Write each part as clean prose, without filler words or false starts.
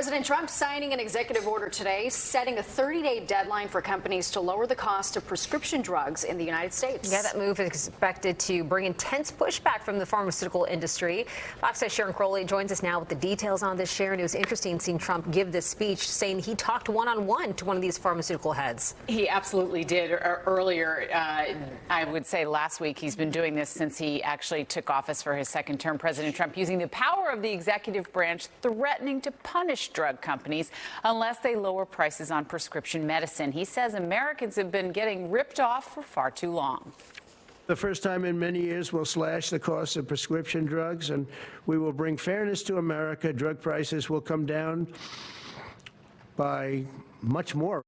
President Trump signing an executive order today, setting a 30-day deadline for companies to lower the cost of prescription drugs in the United States. Yeah, that move is expected to bring intense pushback from the pharmaceutical industry. Fox 6's Sharon Crowley joins us now with the details on this. Sharon, it was interesting seeing Trump give this speech, saying he talked one-on-one to one of these pharmaceutical heads. He absolutely did. Earlier, I would say last week, he's been doing this since he actually took office for his second term. President Trump using the power of the executive branch, threatening to punish drug companies unless they lower prices on prescription medicine. He says Americans have been getting ripped off for far too long. The first time in many years, we'll slash the cost of prescription drugs, and we will bring fairness to America. Drug prices will come down by much more.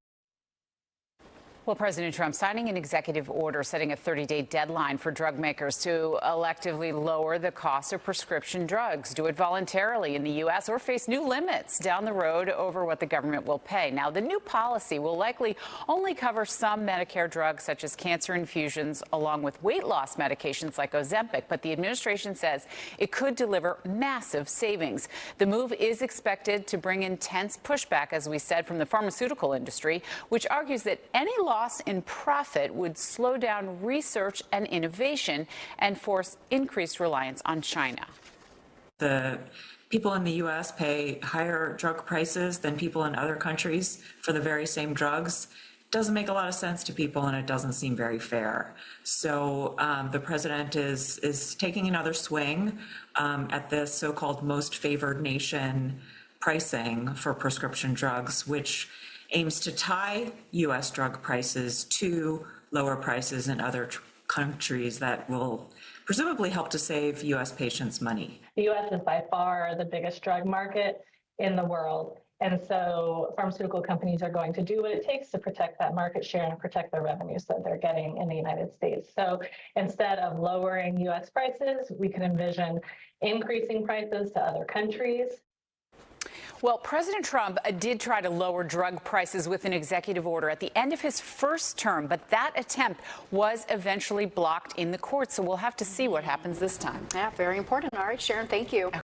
Well, President Trump signing an executive order setting a 30-day deadline for drug makers to electively lower the cost of prescription drugs, do it voluntarily in the U.S. or face new limits down the road over what the government will pay. Now, the new policy will likely only cover some Medicare drugs such as cancer infusions along with weight loss medications like Ozempic, but the administration says it could deliver massive savings. The move is expected to bring intense pushback, as we said, from the pharmaceutical industry, which argues that any loss in profit would slow down research and innovation and force increased reliance on China. The people in the U.S. pay higher drug prices than people in other countries for the very same drugs. Doesn't make a lot of sense to people, and it doesn't seem very fair. So the president is taking another swing at this so-called most favored nation pricing for prescription drugs, which aims to tie U.S. drug prices to lower prices in other countries that will presumably help to save U.S. patients money. The U.S. is by far the biggest drug market in the world. And so pharmaceutical companies are going to do what it takes to protect that market share and protect the revenues that they're getting in the United States. So instead of lowering U.S. prices, we can envision increasing prices to other countries. Well, President Trump did try to lower drug prices with an executive order at the end of his first term, but that attempt was eventually blocked in the courts. So we'll have to see what happens this time. Yeah, very important. All right, Sharon, thank you.